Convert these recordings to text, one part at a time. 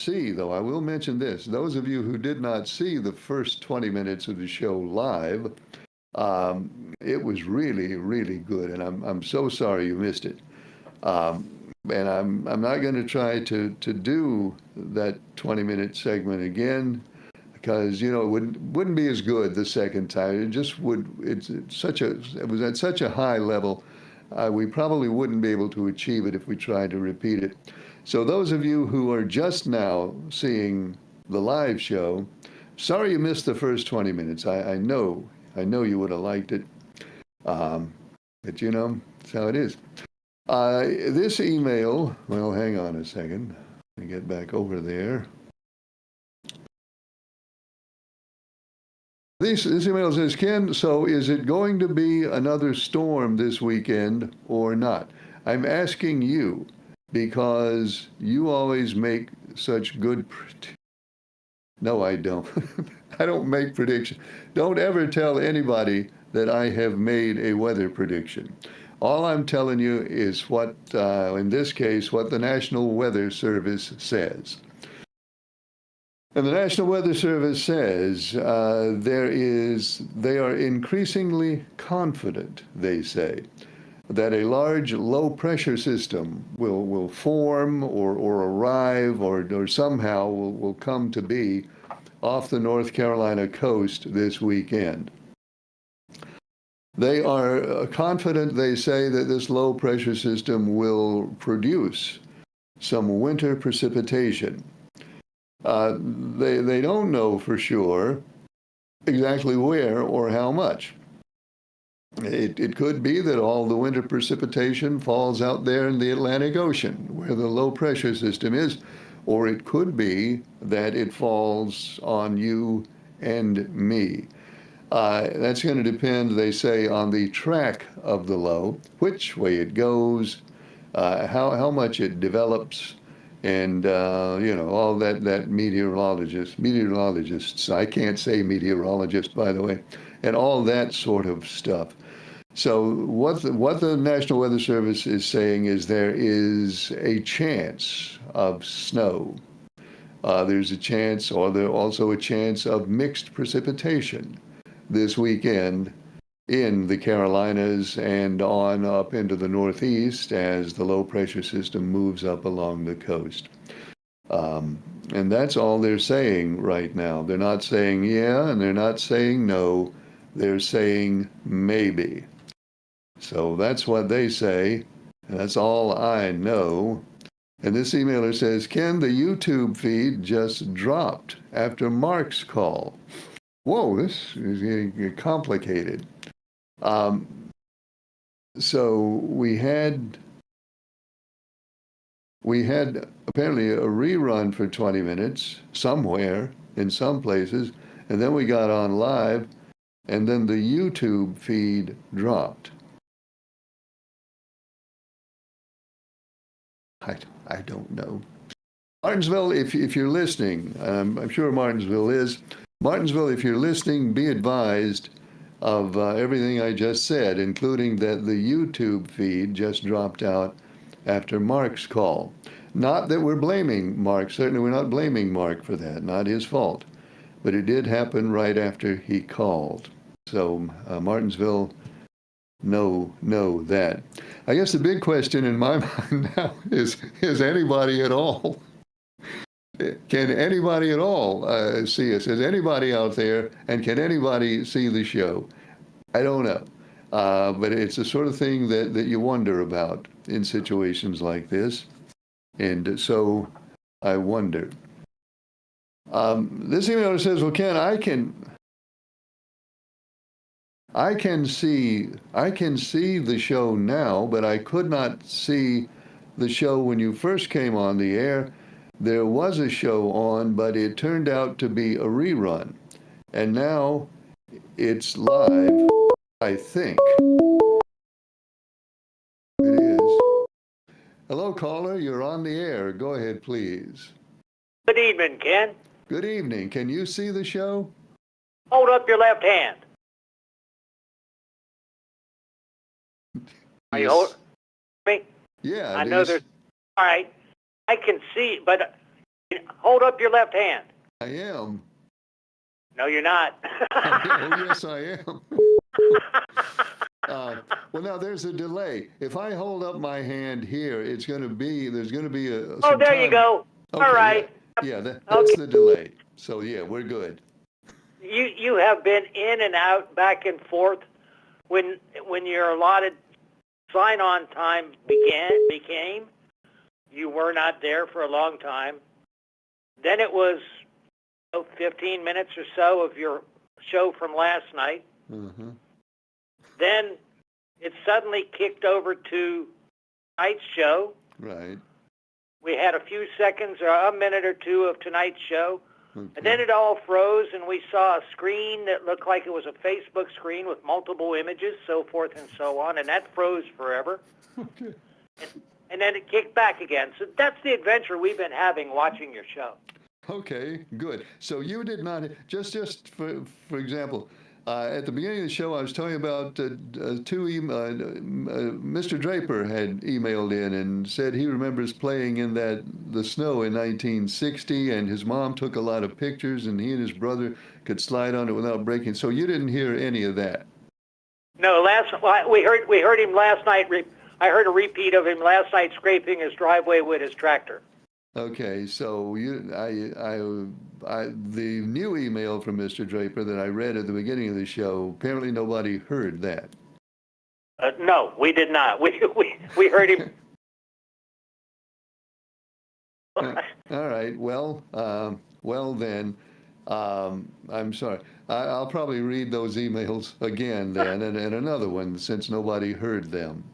see, though, I will mention this. Those of you who did not see the first 20 minutes of the show live, it was really, really good, and I'm so sorry you missed it. Um, and I'm not going to try to do that 20-minute segment again because it wouldn't be as good the second time. It just would. It was at such a high level. We probably wouldn't be able to achieve it if we tried to repeat it. So those of you who are just now seeing the live show, sorry you missed the first 20 minutes. I know you would have liked it, um, but that's how it is. This email, well, hang on a second. Let me get back over there. This email says, Ken, so is it going to be another storm this weekend or not? I'm asking you because you always make such good... No, I don't. I don't make predictions. Don't ever tell anybody that I have made a weather prediction. All I'm telling you is what, in this case, what the National Weather Service says. And the National Weather Service says they are increasingly confident, they say, that a large low pressure system will form or arrive or somehow will come to be off the North Carolina coast this weekend. They are confident, they say, that this low pressure system will produce some winter precipitation. They don't know for sure exactly where or how much. It could be that all the winter precipitation falls out there in the Atlantic Ocean where the low pressure system is, or it could be that it falls on you and me. That's going to depend, they say, on the track of the low, which way it goes, how much it develops, and all that meteorologists, I can't say meteorologist, by the way, and all that sort of stuff. So what the National Weather Service is saying is there is a chance of snow. There's a chance, or there's also a chance of mixed precipitation this weekend in the Carolinas and on up into the Northeast as the low pressure system moves up along the coast. And that's all they're saying right now. They're not saying yeah, and they're not saying no. They're saying maybe. So that's what they say, and that's all I know. And this emailer says, Ken, the YouTube feed just dropped after Mark's call. Whoa, this is getting complicated. So we had apparently a rerun for 20 minutes somewhere in some places, and then we got on live, and then the YouTube feed dropped. I don't know. Martinsville, if you're listening, I'm sure Martinsville is. Martinsville, if you're listening, be advised of everything I just said, including that the YouTube feed just dropped out after Mark's call. Not that we're blaming Mark. Certainly we're not blaming Mark for that. Not his fault. But it did happen right after he called. So Martinsville, know that. I guess the big question in my mind now is anybody at all? Can anybody at all see us? Is anybody out there, and can anybody see the show? I don't know. But it's the sort of thing that you wonder about in situations like this. And so I wonder. This emailer says, well, Ken, I can see the show now, but I could not see the show when you first came on the air. There was a show on, but it turned out to be a rerun. And now it's live, I think. It is. Hello, caller. You're on the air. Go ahead, please. Good evening, Ken. Good evening. Can you see the show? Hold up your left hand. Are you holding me? Yeah. I know there's... All right. I can see, but Hold up your left hand. I am. No, you're not. Oh, yes, I am. Well, now there's a delay. If I hold up my hand here, there's going to be Oh, some there you time. go. Okay, All right. yeah, that's Okay. the delay. So yeah, we're good. You have been in and out, back and forth. When your allotted sign-on time became, you were not there for a long time. Then it was 15 minutes or so of your show from last night. Uh-huh. Then it suddenly kicked over to tonight's show. Right. We had a few seconds or a minute or two of tonight's show. Okay. And then it all froze, and we saw a screen that looked like it was a Facebook screen with multiple images, so forth and so on, and that froze forever. Okay. And then it kicked back again. So that's the adventure we've been having watching your show. Okay, good. So you did not just for example, at the beginning of the show, I was telling you about Mr. Draper had emailed in and said he remembers playing in the snow in 1960, and his mom took a lot of pictures, and he and his brother could slide on it without breaking. So you didn't hear any of that. No, we heard him last night. I heard a repeat of him last night scraping his driveway with his tractor. Okay, so the new email from Mr. Draper that I read at the beginning of the show, apparently nobody heard that. No, we did not. We heard him. All right. Well, then, I'm sorry. I'll probably read those emails again then, and another one since nobody heard them.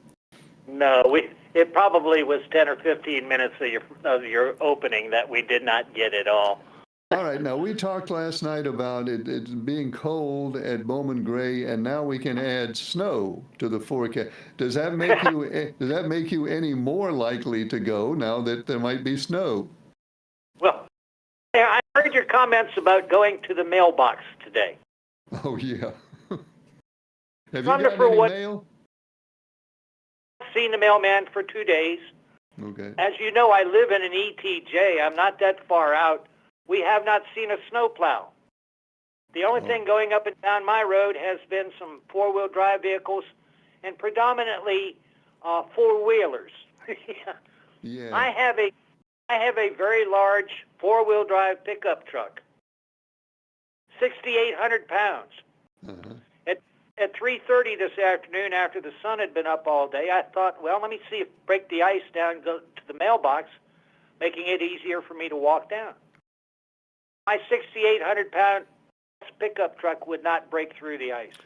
No, it probably was 10 or 15 minutes of your opening that we did not get at all. All right. Now we talked last night about it being cold at Bowman Gray, and now we can add snow to the forecast. Does that make you any more likely to go now that there might be snow? Well, I heard your comments about going to the mailbox today. Oh yeah. Have you Wonderful. gotten any mail? Seen the mailman for 2 days. Okay. As you know, I live in an ETJ. I'm not that far out. We have not seen a snowplow. The only thing going up and down my road has been some four-wheel drive vehicles and predominantly four-wheelers. Yeah. I have a very large four-wheel drive pickup truck, 6,800 pounds. Uh-huh. At 3:30 this afternoon, after the sun had been up all day, I thought, well, let me see if break the ice down, go to the mailbox, making it easier for me to walk down. My 6,800-pound pickup truck would not break through the ice.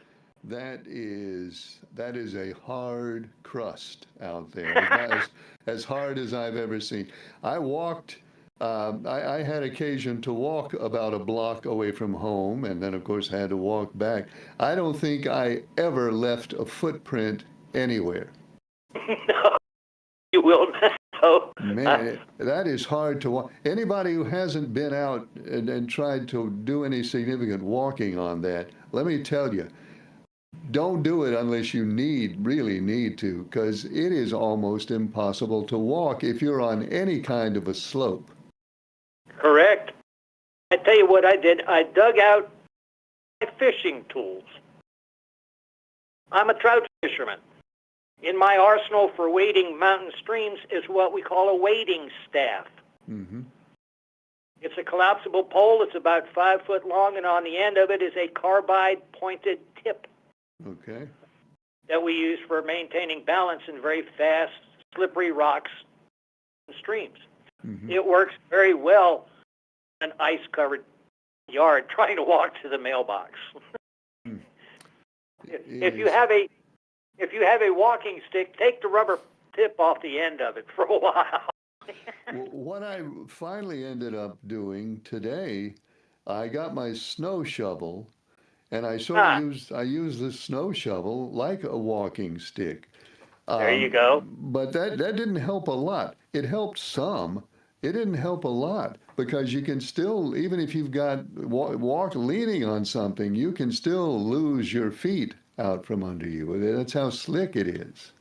That is a hard crust out there, as hard as I've ever seen. I walked. I had occasion to walk about a block away from home, and then of course had to walk back. I don't think I ever left a footprint anywhere. No, you will not. No. Man, that is hard to walk. Anybody who hasn't been out and tried to do any significant walking on that, let me tell you, don't do it unless you really need to, because it is almost impossible to walk if you're on any kind of a slope. Correct. I tell you what I did. I dug out my fishing tools. I'm a trout fisherman. In my arsenal for wading mountain streams is what we call a wading staff. Mm-hmm. It's a collapsible pole. It's about 5 foot long, and on the end of it is a carbide pointed tip. Okay. That we use for maintaining balance in very fast, slippery rocks and streams. Mm-hmm. It works very well in an ice-covered yard trying to walk to the mailbox. If you have a walking stick, take the rubber tip off the end of it for a while. What I finally ended up doing today, I got my snow shovel, and I use the snow shovel like a walking stick. There you go. But that didn't help a lot. It helped some. It didn't help a lot because you can still, even if you've got walk leaning on something, you can still lose your feet out from under you. That's how slick it is.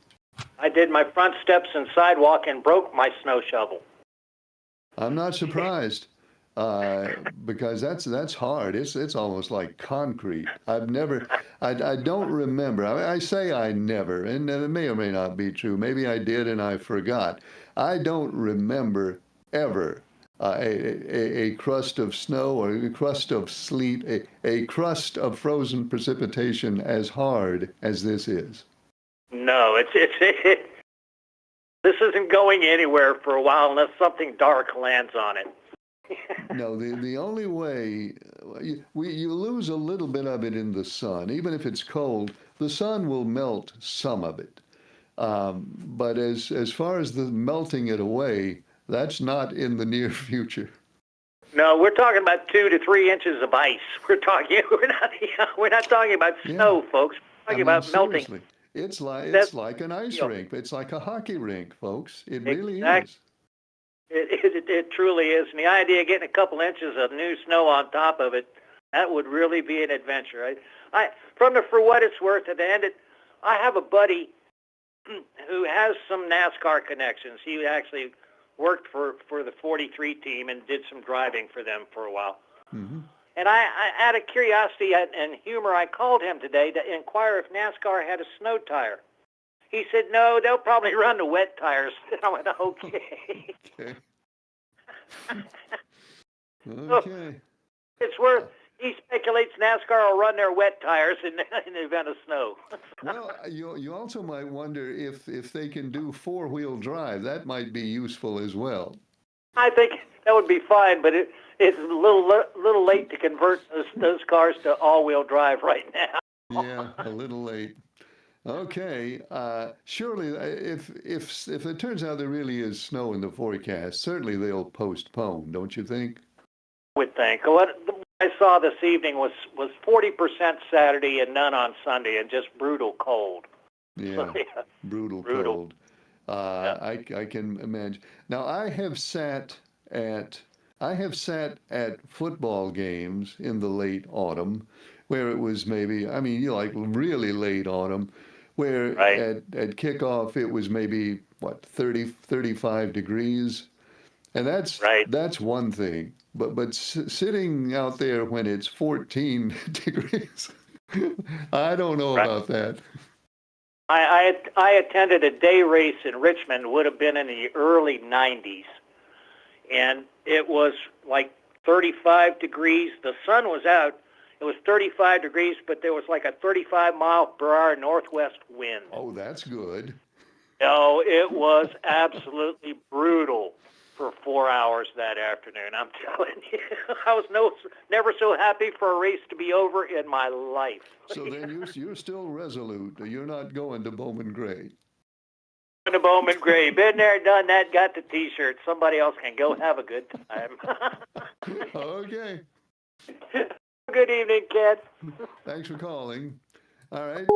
I did my front steps and sidewalk and broke my snow shovel. I'm not surprised because that's hard. It's almost like concrete. I don't remember. I say I never, and it may or may not be true. Maybe I did and I forgot. I don't remember ever a crust of snow or a crust of sleet, a crust of frozen precipitation as hard as this is. No, this isn't going anywhere for a while unless something dark lands on it. No, the only way you lose a little bit of it in the sun, even if it's cold, the sun will melt some of it. But as far as the melting it away, that's not in the near future. No, we're talking about 2 to 3 inches of ice. We're not talking about Yeah, snow, folks. We're I talking mean about melting. seriously, it's That's like an ice you know, rink. It's like a hockey rink, folks. It really exact. is. It truly is. And the idea of getting a couple inches of new snow on top of it, that would really be an adventure. For what it's worth, at the end, I have a buddy who has some NASCAR connections. He actually worked for the 43 team and did some driving for them for a while. Hmm. And I out of curiosity and humor, I called him today to inquire if NASCAR had a snow tire. He said, no, they'll probably run the wet tires. And I went, okay. Okay. So Okay. it's worth, he speculates NASCAR will run their wet tires in the event of snow. Well, you also might wonder if they can do four-wheel drive. That might be useful as well. I think that would be fine, but it's a little late to convert those cars to all-wheel drive right now. Yeah, a little late. Okay. Surely, if it turns out there really is snow in the forecast, certainly they'll postpone, don't you think? I would think. What I saw this evening was 40% Saturday and none on Sunday, and just brutal cold. Yeah, So, yeah, brutal brutal. cold. Yeah. I can imagine. Now, at I have sat at football games in the late autumn, where it was maybe, I mean, like really late autumn, where Right. at kickoff it was maybe what 35 degrees, and Right. that's one thing. But sitting out there when it's 14 degrees, I don't know Right. about that. I attended a day race in Richmond. Would have been in the early 90s, and it was like 35 degrees. The sun was out. It was 35 degrees, but there was like a 35 mile per hour northwest wind. Oh, that's good. No, it was absolutely brutal for 4 hours that afternoon. I'm telling you, I was never so happy for a race to be over in my life. So then you're still resolute. You're not going to Bowman Gray. In the Bowman Gray, been there, done that, got the T-shirt. Somebody else can go have a good time. Okay. Good evening, Ken. Thanks for calling. All right.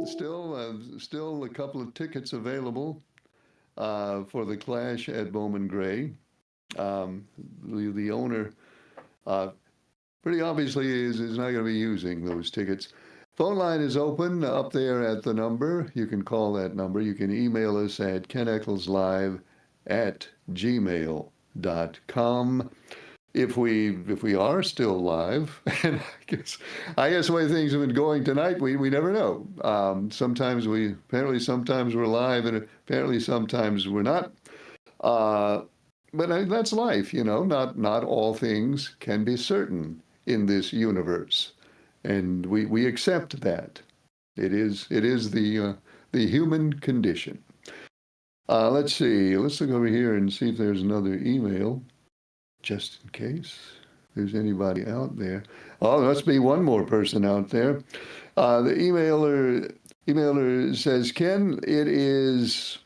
Still a couple of tickets available for the Clash at Bowman Gray. The owner pretty obviously is not going to be using those tickets. Phone line is open up there at the number. You can call that number. You can email us at keneckleslive@gmail.com. If we are still live, and I guess the way things have been going tonight, we never know. Sometimes we're live, and apparently sometimes we're not. But that's life, you know. Not all things can be certain in this universe, and we accept that. It is the human condition. Let's see. Let's look over here and see if there's another email, just in case there's anybody out there. Oh, there must be one more person out there. The emailer says, Ken, it is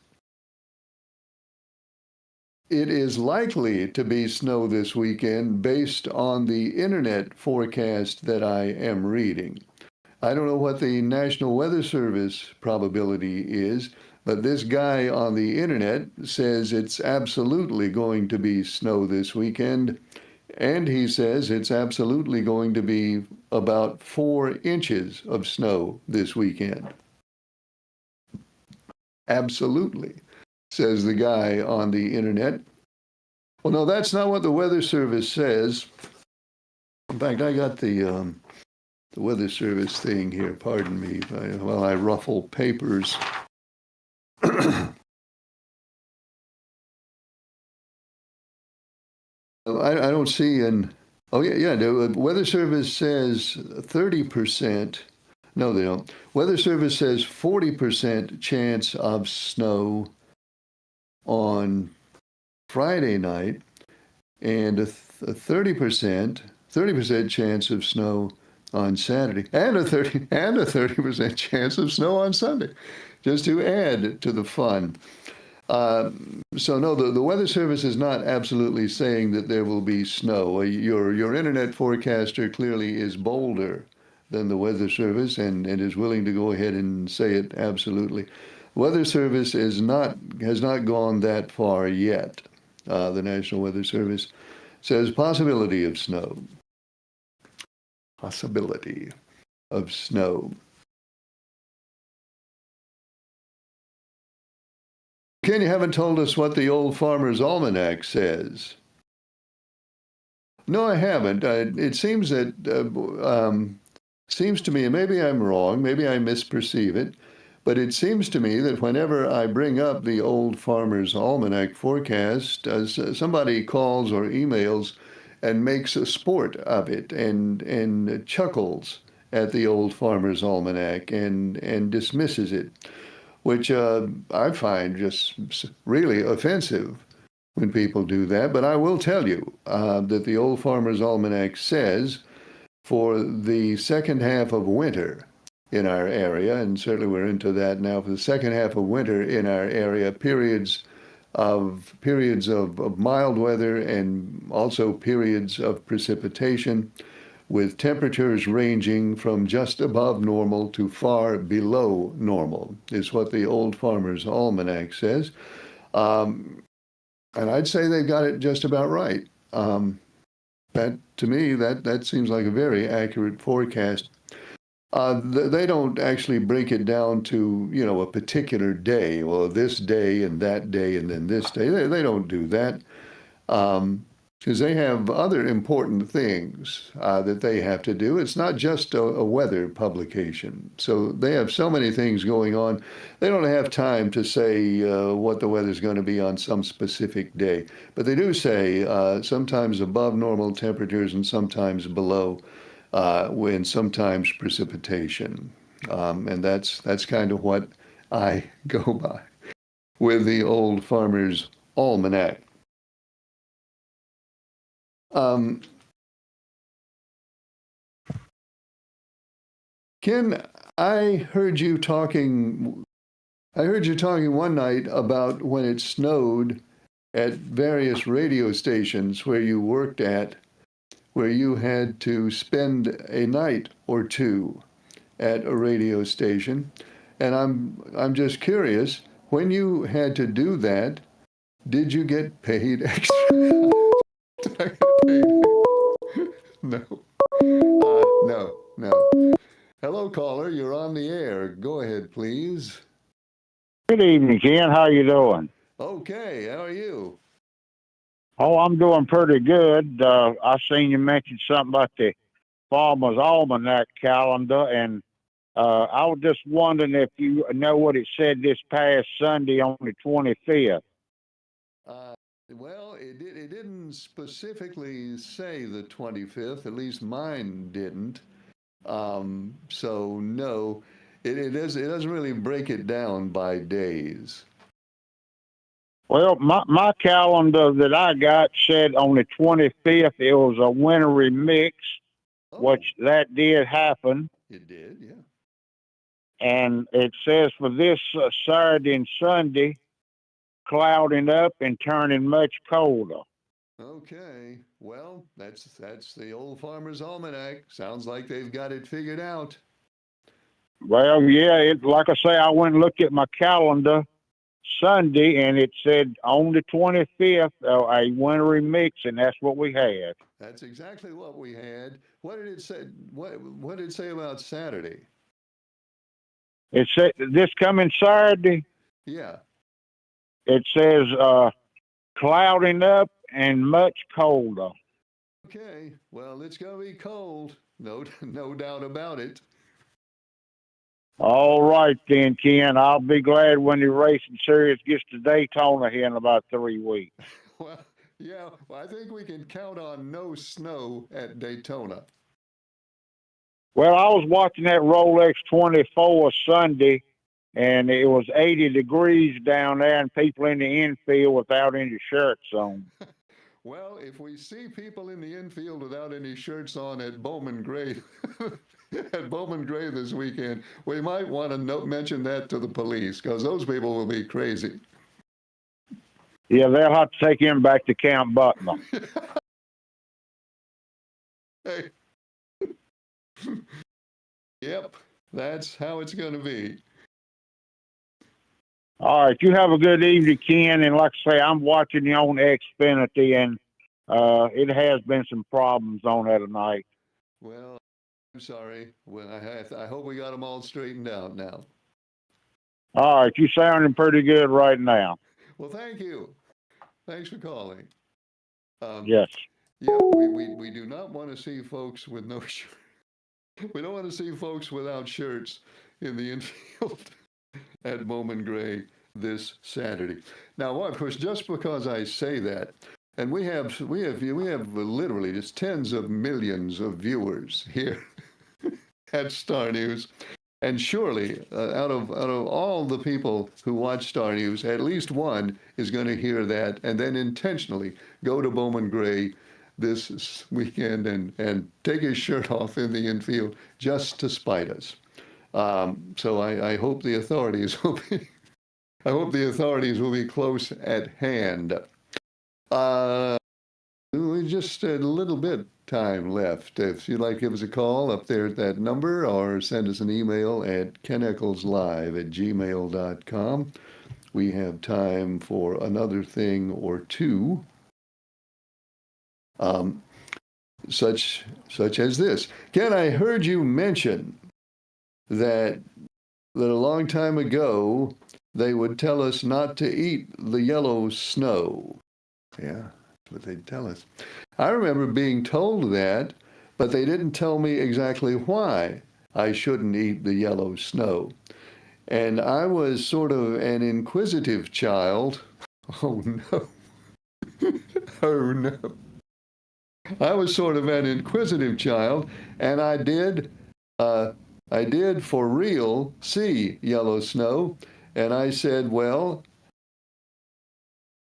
likely to be snow this weekend based on the internet forecast that I am reading. I don't know what the National Weather Service probability is, but this guy on the internet says it's absolutely going to be snow this weekend, and he says it's absolutely going to be about 4 inches of snow this weekend. Absolutely, says the guy on the internet. Well, no, that's not what the Weather Service says. In fact, I got the Weather Service thing here. Pardon me while I ruffle papers. I don't see an. Oh yeah. The Weather Service says 30%. No, they don't. Weather Service says 40% chance of snow on Friday night, and a 30% chance of snow on Saturday, and a 30% chance of snow on Sunday, just to add to the fun. So no, the Weather Service is not absolutely saying that there will be snow. Your internet forecaster clearly is bolder than the Weather Service and is willing to go ahead and say it absolutely. Weather Service has not gone that far yet. The National Weather Service says possibility of snow. Possibility of snow. Ken, you haven't told us what the Old Farmer's Almanac says. No, I haven't. It seems that seems to me, and maybe I'm wrong, maybe I misperceive it, but it seems to me that whenever I bring up the Old Farmer's Almanac forecast, somebody calls or emails and makes a sport of it and chuckles at the Old Farmer's Almanac and dismisses it, which I find just really offensive when people do that. But I will tell you that the Old Farmer's Almanac says for the second half of winter in our area, and certainly we're into that now, for the second half of winter in our area, periods of mild weather and also periods of precipitation, with temperatures ranging from just above normal to far below normal, is what the Old Farmer's Almanac says. And I'd say they got it just about right. That, to me, that seems like a very accurate forecast. They don't actually break it down to, a particular day. Well, this day and that day and then this day. They don't do that. Because they have other important things that they have to do. It's not just a weather publication. So they have so many things going on. They don't have time to say what the weather's going to be on some specific day. But they do say sometimes above normal temperatures and sometimes below, and sometimes precipitation. And that's kind of what I go by with the Old Farmer's Almanac. Ken, I heard you talking one night about when it snowed at various radio stations where you worked at, where you had to spend a night or two at a radio station. And I'm just curious, when you had to do that, did you get paid extra? Did I get paid? No. No. Hello, caller. You're on the air. Go ahead, please. Good evening, Ken. How you doing? Okay. How are you? Oh, I'm doing pretty good. I seen you mention something about the Farmer's Almanac calendar, and I was just wondering if you know what it said this past Sunday on the 25th. Well, it didn't specifically say the 25th. At least mine didn't. So no, it doesn't really break it down by days. Well, my calendar that I got said on the 25th it was a wintry mix, which that did happen. It did, yeah. And it says for this Saturday and Sunday, clouding up and turning much colder. Okay, well, that's the Old Farmer's Almanac. Sounds like they've got it figured out. Well, yeah, like I say, I went and looked at my calendar Sunday, and it said on the 25th, a wintry mix, and that's what we had. That's exactly what we had. What did it say? What did it say about Saturday? It said this coming Saturday. Yeah. It says clouding up and much colder. Okay, well, it's going to be cold. No, no doubt about it. All right then, Ken. I'll be glad when the racing series gets to Daytona here in about 3 weeks. Well, yeah, well, I think we can count on no snow at Daytona. Well, I was watching that Rolex 24 Sunday, and it was 80 degrees down there, and people in the infield without any shirts on. Well, if we see people in the infield without any shirts on at Bowman Gray, at Bowman Gray this weekend, we might want to mention that to the police because those people will be crazy. Yeah, they'll have to take him back to Camp Butler. Hey. Yep, that's how it's going to be. All right, you have a good evening, Ken. And like I say, I'm watching you on Xfinity, and it has been some problems on that tonight. Well, I'm sorry. Well, I hope we got them all straightened out now. All right, you sounding pretty good right now. Well, thank you. Thanks for calling. Yes. Yeah, we do not want to see folks with no shirt. We don't want to see folks without shirts in the infield at Bowman Gray this Saturday. Now, of course, just because I say that, and we have literally just tens of millions of viewers here at Star News, and surely out of all the people who watch Star News, at least one is going to hear that and then intentionally go to Bowman Gray this weekend and take his shirt off in the infield just to spite us. So I hope the authorities will be. I hope the authorities will be close at hand. We just a little bit time left. If you'd like to give us a call up there at that number or send us an email at keneckleslive@gmail.com. We have time for another thing or two. Such as this. Ken, I heard you mention that a long time ago they would tell us not to eat the yellow snow. Yeah, that's what they'd tell us. I remember being told that, but they didn't tell me exactly why I shouldn't eat the yellow snow. And I was sort of an inquisitive child. Oh no. Oh no. I was sort of an inquisitive child, and I did for real see yellow snow, and I said, well,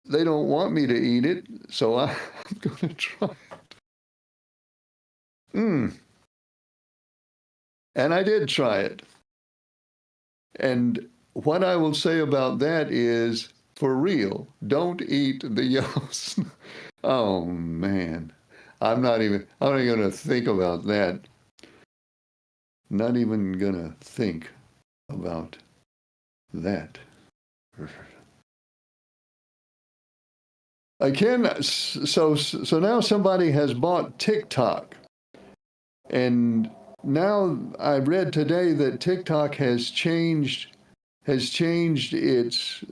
they don't want me to eat it, so I'm going to try it. And I did try it. And what I will say about that is, for real, don't eat the yellow snow. Oh, man. I'm not even going to think about that. Not even going to think about that. Again, so now somebody has bought TikTok. And now I read today that TikTok has changed its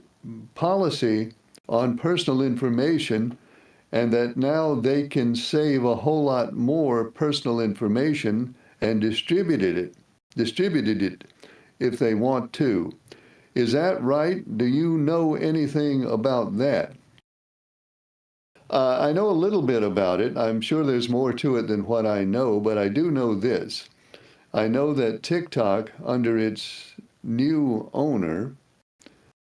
policy on personal information, and that now they can save a whole lot more personal information and distributed it if they want to. Is that right? Do you know anything about that? I know a little bit about it. I'm sure there's more to it than what I know, but I do know this. I know that TikTok, under its new owner,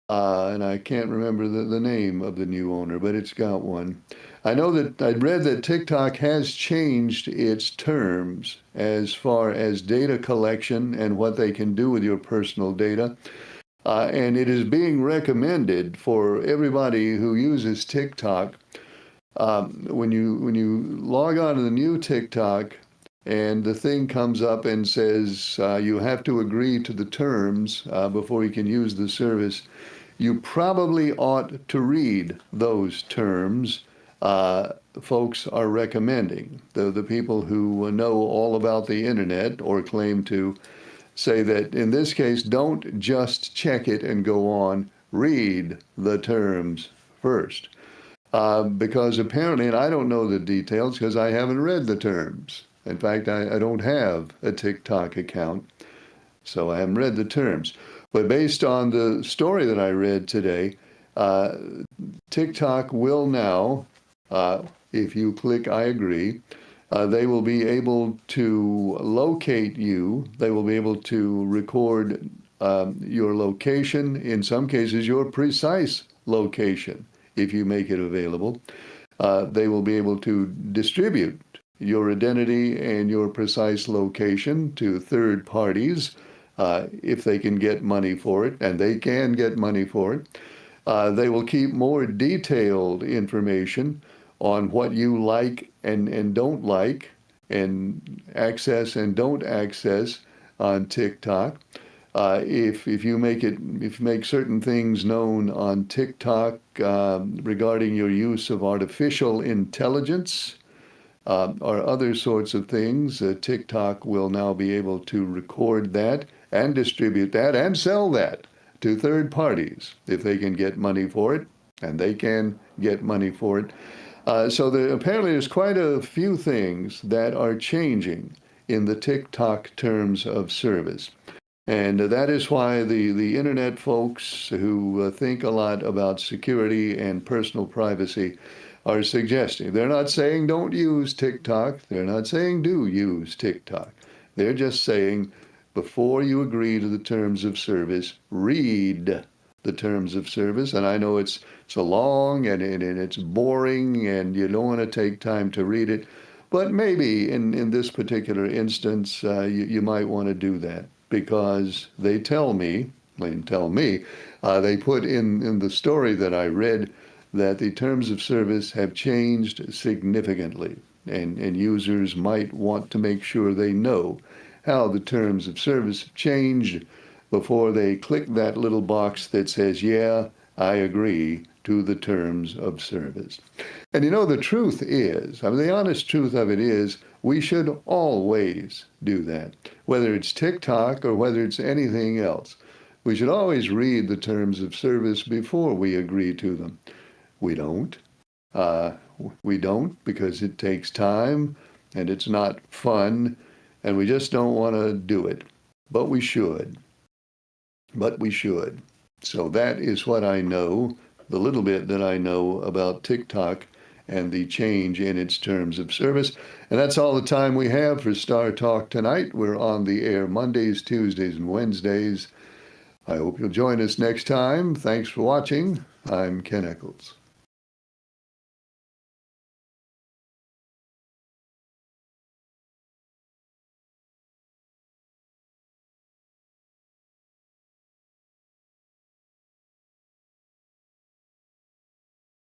and I can't remember the name of the new owner, but it's got one. I know that I'd read that TikTok has changed its terms as far as data collection and what they can do with your personal data. And it is being recommended for everybody who uses TikTok. When you log on to the new TikTok and the thing comes up and says you have to agree to the terms before you can use the service, you probably ought to read those terms. Folks are recommending. The people who know all about the internet or claim to say that in this case, don't just check it and go on, read the terms first. because apparently, and I don't know the details because I haven't read the terms. In fact, I don't have a TikTok account, so I haven't read the terms. But based on the story that I read today, TikTok will now, if you click I agree, they will be able to locate you. They will be able to record your location, in some cases, your precise location, if you make it available. They will be able to distribute your identity and your precise location to third parties if they can get money for it, and they can get money for it. They will keep more detailed information on what you like and don't like, and access and don't access on TikTok. If you make certain things known on TikTok regarding your use of artificial intelligence or other sorts of things, TikTok will now be able to record that and distribute that and sell that to third parties if they can get money for it, and they can get money for it. So apparently there's quite a few things that are changing in the TikTok terms of service. And that is why the internet folks who think a lot about security and personal privacy are suggesting. They're not saying don't use TikTok. They're not saying do use TikTok. They're just saying before you agree to the terms of service, read the terms of service. And I know it's so long and it's boring and you don't want to take time to read it. But maybe in this particular instance, you might want to do that, because they tell me, they put in the story that I read that the terms of service have changed significantly, and users might want to make sure they know how the terms of service have changed before they click that little box that says, yeah, I agree to the terms of service. And you know, the truth is, I mean, the honest truth of it is, we should always do that, whether it's TikTok or whether it's anything else. We should always read the terms of service before we agree to them. We don't. We don't because it takes time and it's not fun, and we just don't want to do it. But we should. So that is what I know, the little bit that I know about TikTok and the change in its terms of service. And that's all the time we have for Star Talk tonight. We're on the air Mondays, Tuesdays, and Wednesdays. I hope you'll join us next time. Thanks for watching. I'm Ken Eccles.